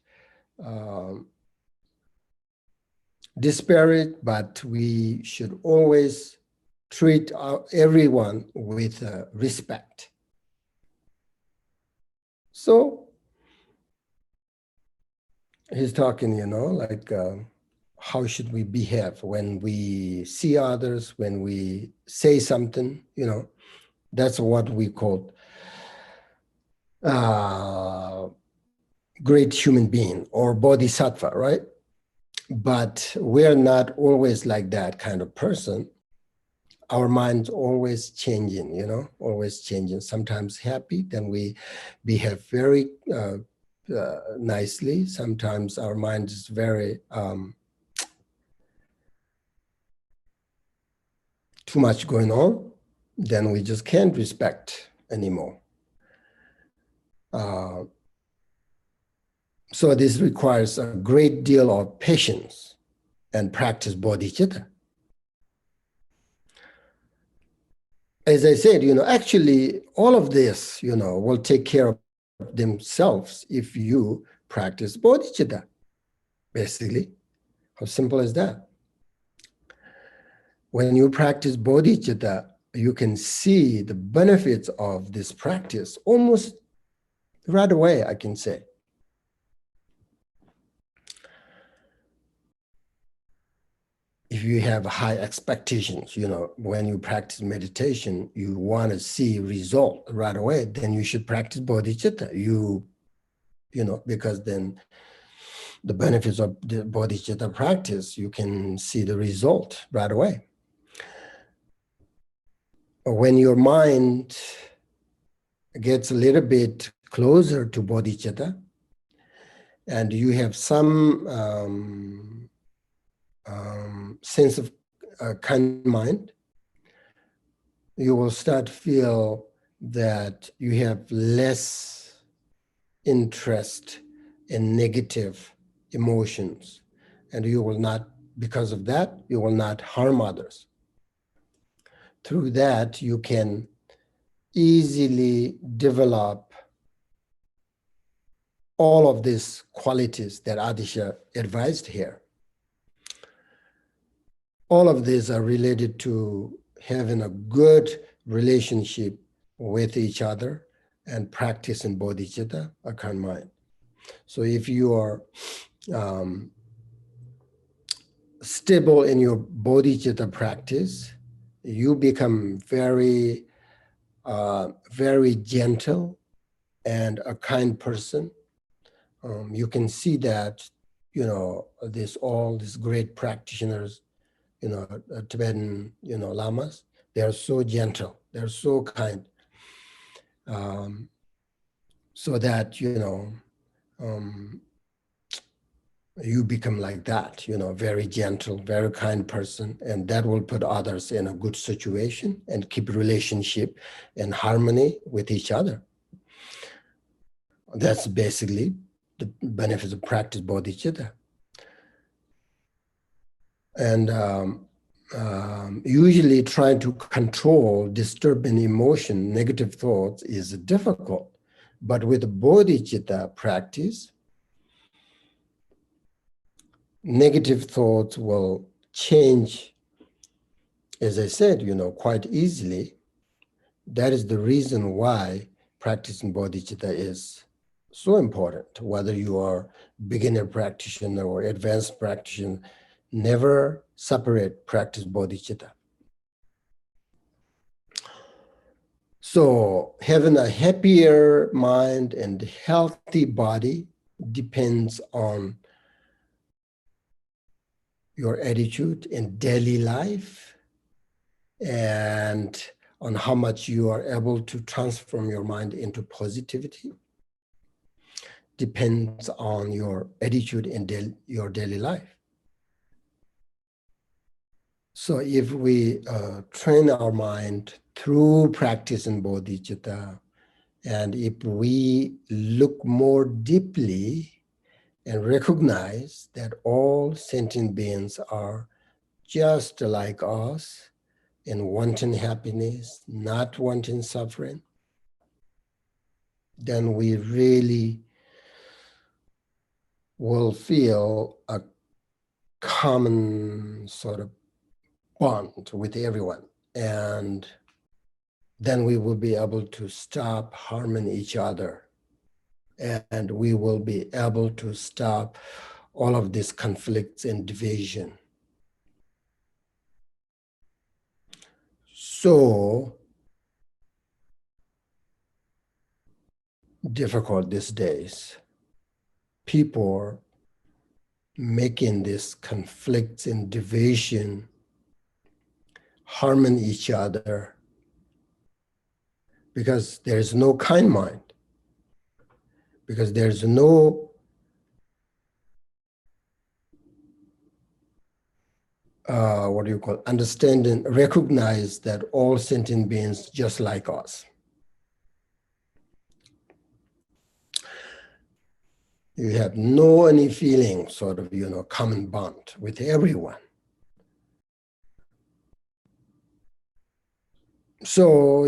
A: disparage, but we should always treat everyone with respect. So he's talking, like how should we behave when we see others, when we say something, that's what we call great human being or bodhisattva, right? But we're not always like that kind of person. Our mind's always changing, always changing. Sometimes happy, then we behave very nicely. Sometimes our mind is very too much going on, then we just can't respect anymore. So this requires a great deal of patience and practice bodhicitta. As I said, actually all of this, will take care of themselves if you practice bodhicitta, basically. How simple is that? When you practice bodhicitta, you can see the benefits of this practice almost right away, I can say. If you have high expectations, when you practice meditation, you want to see result right away, then you should practice bodhicitta. Because then the benefits of the bodhicitta practice, you can see the result right away. When your mind gets a little bit closer to bodhicitta, and you have some sense of kind mind, you will start to feel that you have less interest in negative emotions, and you will not, because of that, you will not harm others. Through that, you can easily develop all of these qualities that Atisha advised here. All of these are related to having a good relationship with each other and practicing bodhicitta, a kind mind. So if you are stable in your bodhicitta practice, you become very, very gentle and a kind person. You can see that, all these great practitioners, Tibetan, lamas, they are so gentle, they're so kind. So that, you become like that, very gentle, very kind person, and that will put others in a good situation and keep relationship and harmony with each other. That's basically the benefits of practice bodhicitta. And usually trying to control disturbing emotion, negative thoughts is difficult. But with the bodhicitta practice, negative thoughts will change, as I said, quite easily. That is the reason why practicing bodhicitta is so important. Whether you are beginner practitioner or advanced practitioner, never separate practice bodhicitta. So having a happier mind and healthy body depends on your attitude in daily life and on how much you are able to transform your mind into positivity. Depends on your attitude in your daily life. So if we train our mind through practice in bodhicitta, and if we look more deeply and recognize that all sentient beings are just like us in wanting happiness, not wanting suffering, then we really will feel a common sort of bond with everyone. And then we will be able to stop harming each other. And we will be able to stop all of these conflicts and division. So difficult these days. People are making these conflicts and division, harming each other, because there is no kind mind, because there's no understanding, recognize that all sentient beings just like us. You have no any feeling, sort of, common bond with everyone. So,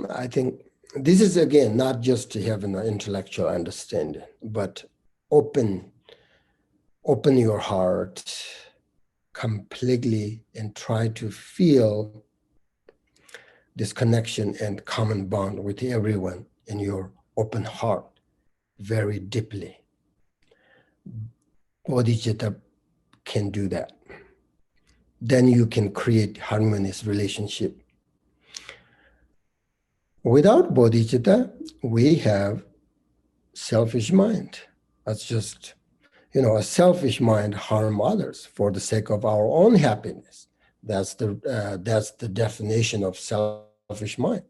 A: I think this is, again, not just to have an intellectual understanding, but open your heart completely and try to feel this connection and common bond with everyone in your open heart very deeply. Bodhicitta can do that. Then you can create harmonious relationship. Without bodhicitta, we have selfish mind. That's just, a selfish mind harm others for the sake of our own happiness. That's the definition of selfish mind.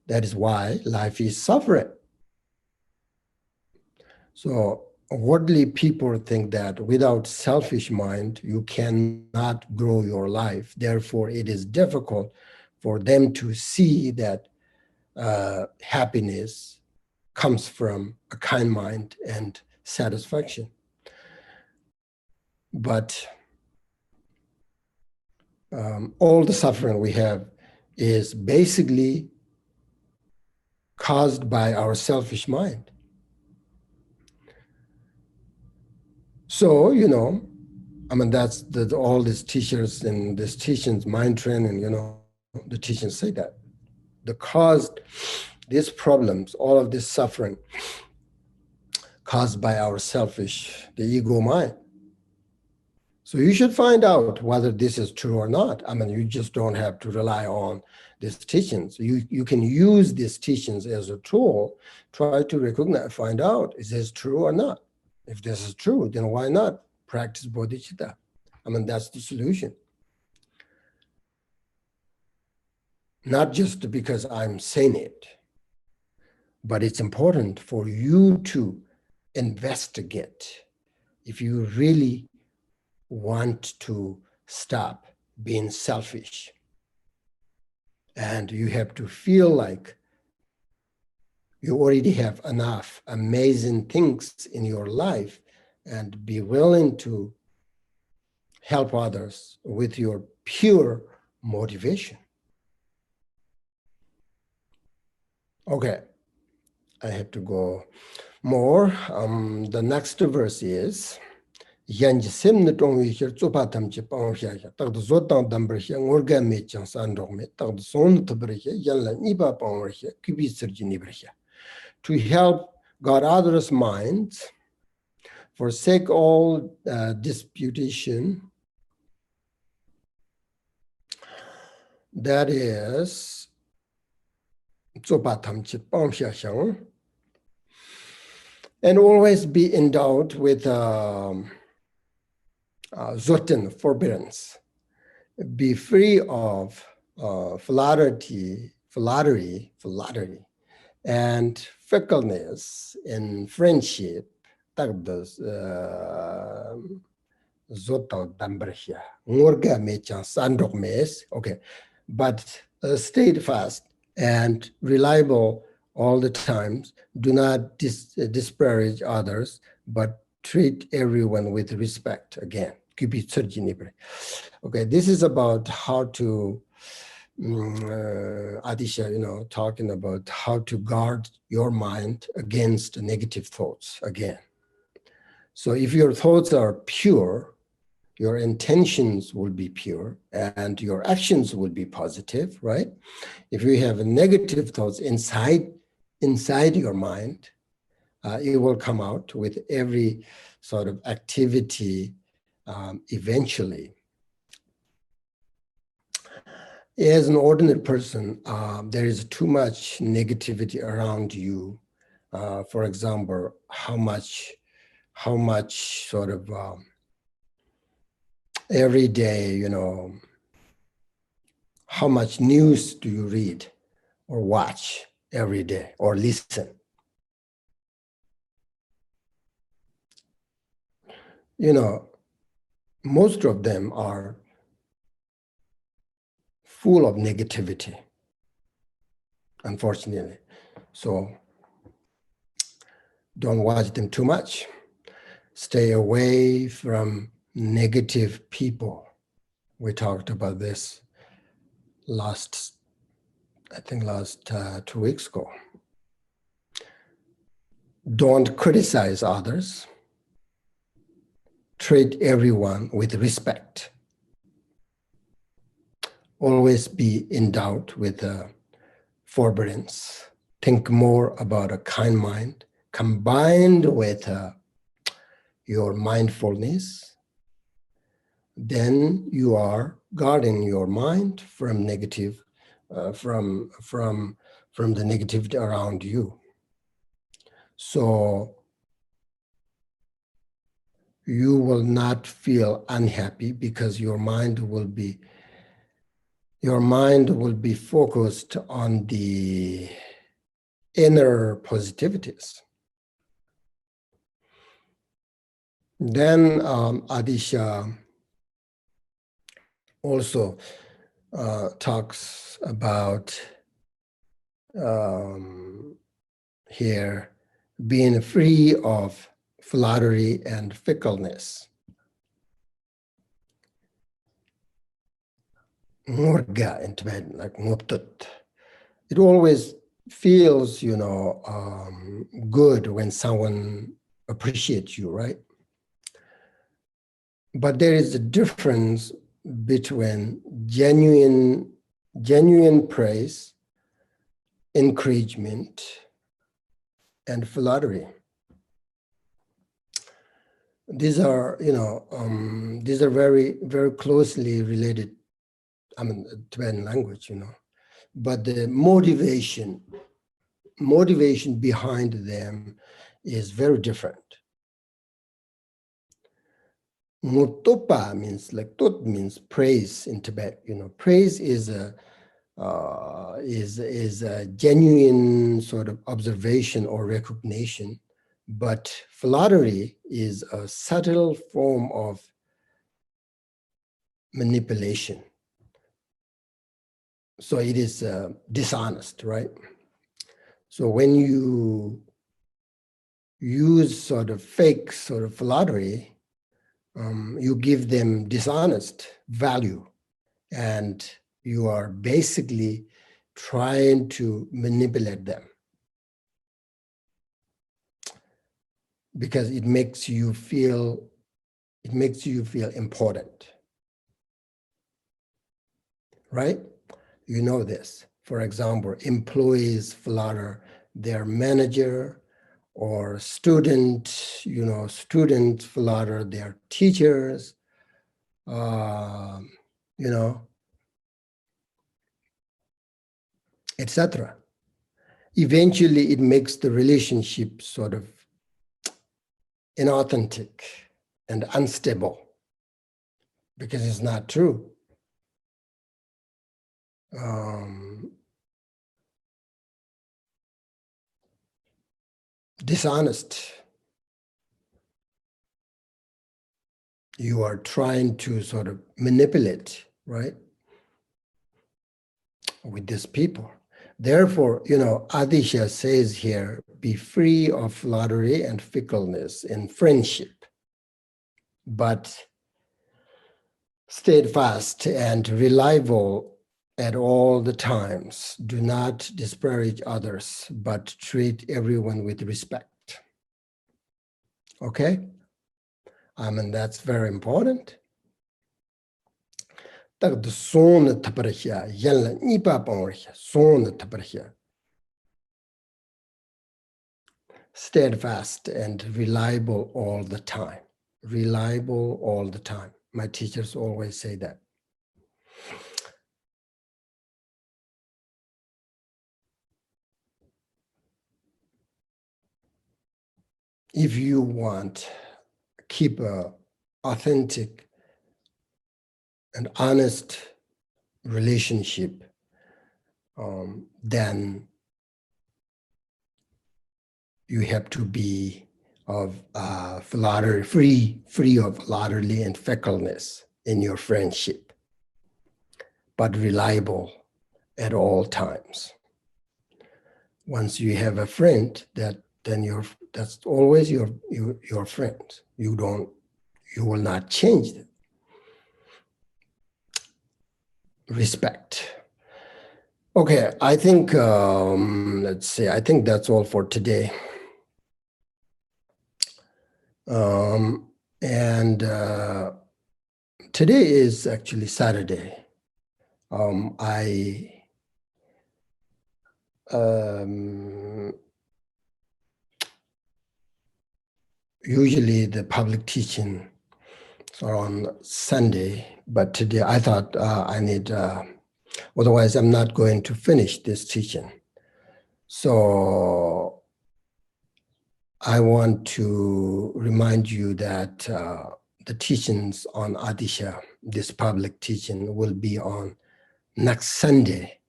A: That is why life is suffering. So worldly people think that without selfish mind, you cannot grow your life. Therefore, it is difficult for them to see that happiness comes from a kind mind and satisfaction. But all the suffering we have is basically caused by our selfish mind. So, that's all these teachers and these teachings, mind training, the teachings say that. The caused these problems, all of this suffering caused by our selfish, the ego mind. So you should find out whether this is true or not. You just don't have to rely on these teachings. You can use these teachings as a tool, try to recognize, find out, is this true or not? If this is true, then why not practice bodhicitta? That's the solution. Not just because I'm saying it, but it's important for you to investigate if you really want to stop being selfish. And you have to feel like you already have enough amazing things in your life and be willing to help others with your pure motivation. Okay, I have to go more. The next verse is Yanji simna tongwi shir tsupa tamchi pangxia xia, tagda zotang dambar xia, ngorga me chang san rogme, tagda son tabar xia, yanla nipa pangwar xia, kubi sirji nibar xia. To help God others' minds, forsake all disputation, that is and always be endowed with certain forbearance. Be free of flattery, and fickleness in friendship. Okay, but steadfast and reliable all the times. Do not disparage others, but treat everyone with respect. Again, okay, this is about how to Atisha, talking about how to guard your mind against negative thoughts again. So if your thoughts are pure, your intentions will be pure and your actions will be positive, right? If you have negative thoughts inside your mind, it will come out with every sort of activity eventually. As an ordinary person, there is too much negativity around you. For example, how much sort of every day, how much news do you read or watch every day or listen? Most of them are full of negativity, unfortunately. So don't watch them too much. Stay away from negative people. We talked about this last 2 weeks ago. Don't criticize others. Treat everyone with respect. Always be endowed with forbearance. Think more about a kind mind combined with your mindfulness. Then you are guarding your mind from negative, from the negativity around you. So you will not feel unhappy because your mind will be focused on the inner positivities. Then Atisha also talks about here being free of flattery and fickleness. Murga in Tibetan, like muptut. It always feels, good when someone appreciates you, right? But there is a difference between genuine praise, encouragement, and flattery. These are, these are very, very closely related. Tibetan language, but the motivation behind them is very different. Mutopa means tot means praise in Tibet. Praise is a genuine sort of observation or recognition, but flattery is a subtle form of manipulation. So it is dishonest, right? So when you use sort of fake sort of flattery, you give them dishonest value, and you are basically trying to manipulate them because it makes you feel important, right? You know this. For example, employees flatter their manager, or students flatter their teachers, etc. eventually it makes the relationship sort of inauthentic and unstable because it's not true. Dishonest. You are trying to sort of manipulate, right, with these people. Therefore, Atisha says here, be free of flattery and fickleness in friendship, but steadfast and reliable at all the times. Do not disparage others, but treat everyone with respect. Okay? I mean, that's very important. Steadfast and reliable all the time. Reliable all the time. My teachers always say that. If you want to keep an authentic and honest relationship, then you have to be of flattery, free of flattery and fickleness in your friendship, but reliable at all times. Once you have a friend, that's always your friend. You will not change it. Respect. Okay, I think let's see. I think that's all for today. Today is actually Saturday. Usually the public teaching are on Sunday, but today I thought I need, otherwise I'm not going to finish this teaching. So I want to remind you that the teachings on Atisha, this public teaching, will be on next Sunday.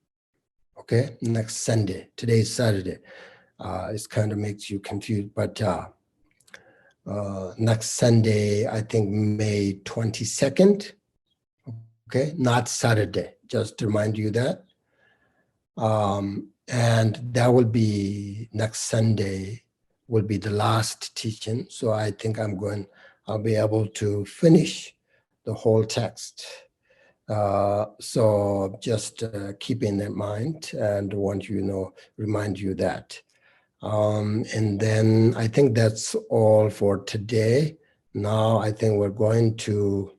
A: Okay, next Sunday. Today is Saturday. It kind of makes you confused, but next Sunday, I think May 22nd. Okay, not Saturday. Just to remind you that. And that will be next Sunday. Will be the last teaching. So I think I'll be able to finish the whole text. So just keep in mind and want remind you that. And then I think that's all for today. Now I think we're going to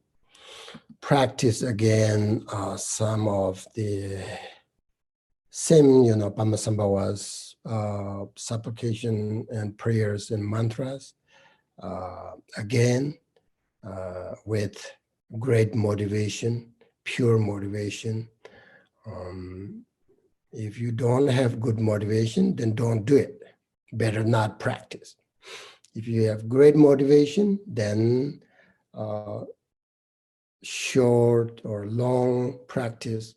A: practice again some of the same, Padmasambhava's supplication and prayers and mantras, again, with great motivation, pure motivation. If you don't have good motivation, then don't do it. Better not practice. If you have great motivation, then short or long practice,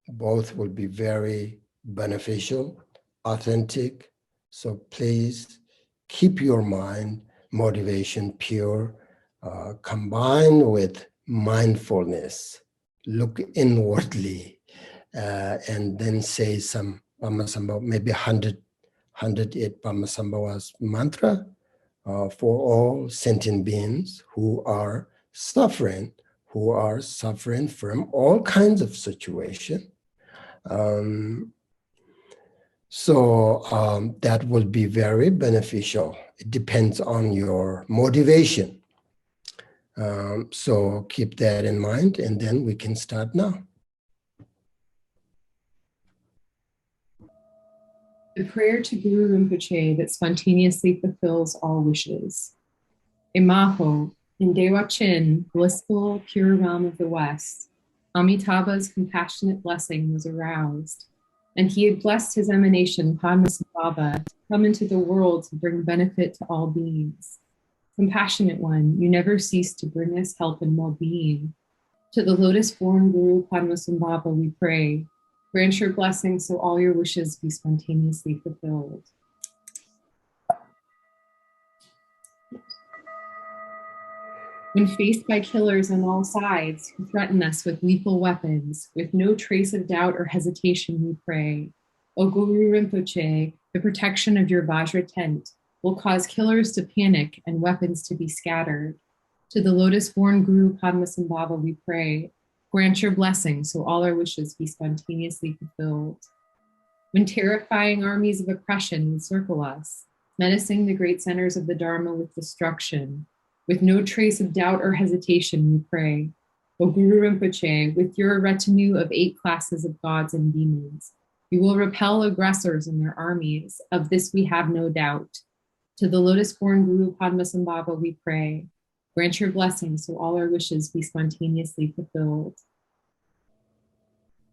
A: both will be very beneficial, authentic. So please keep your mind, motivation pure, combined with mindfulness. Look inwardly, and then say some Padmasambhava, maybe 108 Padmasambhava's mantra for all sentient beings who are suffering from all kinds of situations. So that will be very beneficial. It depends on your motivation. So keep that in mind, and then we can start now.
B: The prayer to Guru Rinpoche that spontaneously fulfills all wishes. Imaho, in Dewa Chin, blissful, pure realm of the West, Amitabha's compassionate blessing was aroused. And he had blessed his emanation, Padmasambhava, to come into the world to bring benefit to all beings. Compassionate one, you never cease to bring us help and well-being. To the lotus-born Guru Padmasambhava we pray, grant your blessing so all your wishes be spontaneously fulfilled. When faced by killers on all sides who threaten us with lethal weapons, with no trace of doubt or hesitation we pray, O Guru Rinpoche, the protection of your Vajra tent will cause killers to panic and weapons to be scattered. To the lotus-born Guru Padmasambhava we pray, grant your blessing so all our wishes be spontaneously fulfilled. When terrifying armies of oppression encircle us, menacing the great centers of the Dharma with destruction, with no trace of doubt or hesitation, we pray, O Guru Rinpoche, with your retinue of 8 classes of gods and demons, you will repel aggressors and their armies. Of this we have no doubt. To the lotus-born Guru Padmasambhava we pray, grant your blessing so all our wishes be spontaneously fulfilled.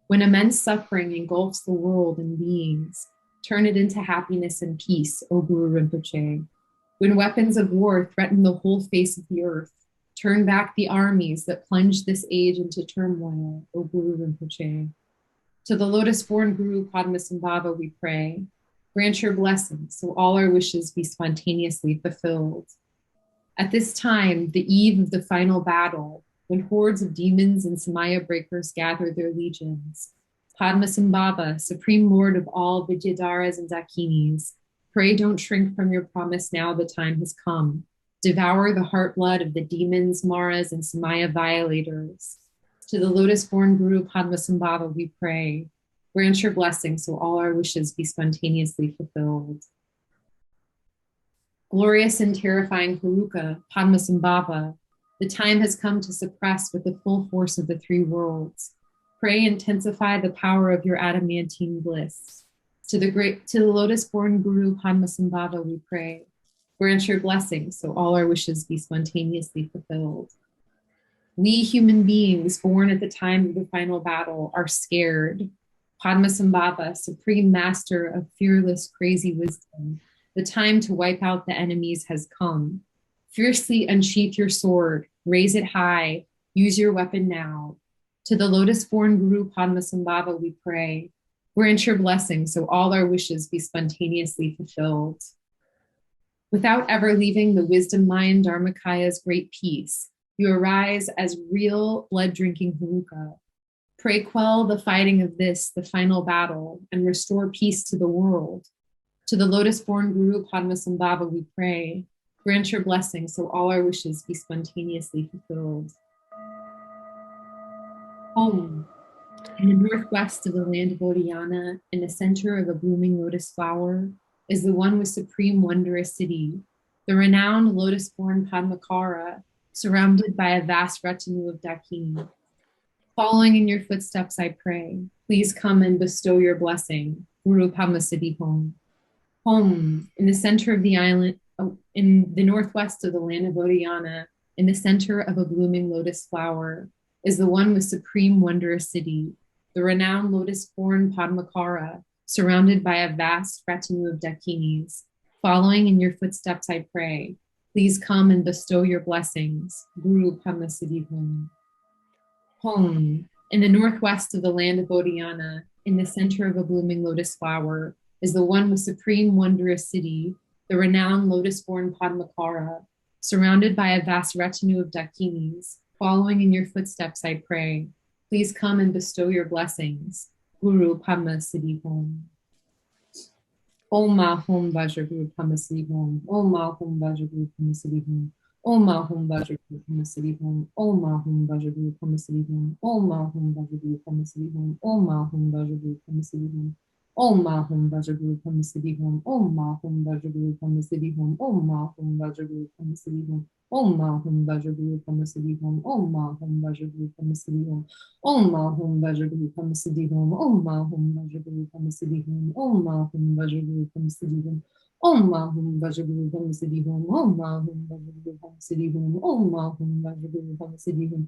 B: When immense suffering engulfs the world and beings, turn it into happiness and peace, O Guru Rinpoche. When weapons of war threaten the whole face of the earth, turn back the armies that plunge this age into turmoil, O Guru Rinpoche. To the lotus-born Guru Padmasambhava we pray, grant your blessing so all our wishes be spontaneously fulfilled. At this time, the eve of the final battle, when hordes of demons and Samaya breakers gather their legions, Padmasambhava, Supreme Lord of all Vidyadharas and Dakinis, pray don't shrink from your promise now the time has come. Devour the heart blood of the demons, Maras, and Samaya violators. To the lotus-born Guru Padmasambhava we pray, grant your blessing so all our wishes be spontaneously fulfilled. Glorious and terrifying Haruka, Padmasambhava, the time has come to suppress with the full force of the 3 worlds. Pray intensify the power of your adamantine bliss. To the lotus-born Guru Padmasambhava we pray, grant your blessing so all our wishes be spontaneously fulfilled. We human beings born at the time of the final battle are scared. Padmasambhava, Supreme Master of fearless, crazy wisdom, the time to wipe out the enemies has come. Fiercely unsheath your sword, raise it high, use your weapon now. To the lotus-born Guru Padmasambhava we pray, grant your blessing so all our wishes be spontaneously fulfilled. Without ever leaving the wisdom mind Dharmakaya's great peace, you arise as real blood-drinking Haruka. Pray quell the fighting of this, the final battle, and restore peace to the world. To the lotus-born Guru Padmasambhava we pray, grant your blessing so all our wishes be spontaneously fulfilled. Om. In the northwest of the land of Odhyana, in the center of a blooming lotus flower, is the one with supreme wondrous city, the renowned lotus-born Padmakara, surrounded by a vast retinue of Dakini. Following in your footsteps, I pray, please come and bestow your blessing, Guru Padmasambhava Home. Home, in the center of the island, in the northwest of the land of Odhyana, in the center of a blooming lotus flower, is the one with supreme wondrous city, the renowned lotus-born Padmakara, surrounded by a vast retinue of Dakinis. Following in your footsteps, I pray, please come and bestow your blessings, Guru Padmasambhava Home. Home, in the northwest of the land of Bodhiana, in the center of a blooming lotus flower, is the one with supreme wondrous city, the renowned lotus-born Padmakara, surrounded by a vast retinue of Dakinis. Following in your footsteps, I pray, please come and bestow your blessings, Guru Padmasambhava Home. Om Mahum Vajra Guru Padmasambhava Home. Om Mahum Vajra Guru Padmasambhava Home. Om Mahum Vajra Guru Padmasambhava Home. Om Mahum Vajra Guru Padmasambhava Home. Om Mahum Vajra Guru Padmasambhava Home. Om Mahum Vajra Guru Padmasambhava Home. Om Mahum Vajra Guru Padmasambhava Home. Om Mahum Vajra Guru Padmasambhava Home. Om Mahum Vajra Guru Padmasambhava Home. Om Mahum Vajra Guru Padmasambhava Home. Om Mahum Vajra Guru Padmasambhava Home. Om Mahum Vajra Guru Padmasambhava Home. Om Mahum Vajra Guru Padmasambhava Home. Om Mahum Vajra Guru Padmasambhava Home. Om Mahum Vajra Guru Padmasambhava Home. Om Mahum Vajra Guru Padmasambhava Home. Om Mahum Vajra Guru Padmasambhava Home.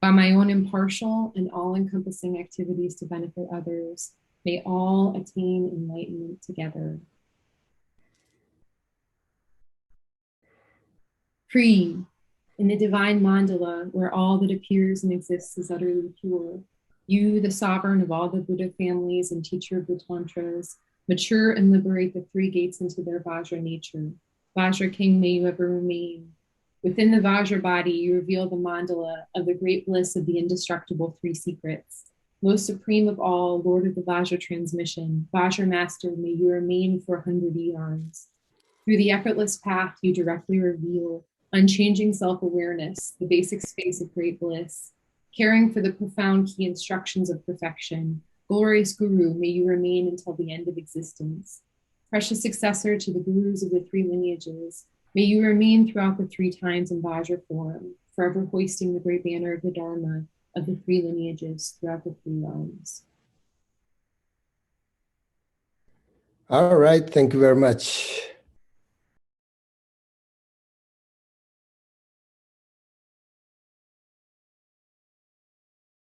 B: By my own impartial and all-encompassing activities to benefit others, may all attain enlightenment together. Free, in the divine mandala, where all that appears and exists is utterly pure, you, the sovereign of all the Buddha families and teacher of the Tantras, mature and liberate the three gates into their Vajra nature. Vajra King, may you ever remain. Within the Vajra body, you reveal the mandala of the great bliss of the indestructible three secrets. Most supreme of all, Lord of the Vajra transmission, Vajra Master, may you remain for 100 eons. Through the effortless path, you directly reveal unchanging self-awareness, the basic space of great bliss. Caring for the profound key instructions of perfection, glorious Guru, may you remain until the end of existence. Precious successor to the Gurus of the three lineages, may you remain throughout the three times in Vajra form, forever hoisting the great banner of the Dharma of the three lineages throughout the three realms.
A: All right, thank you very much.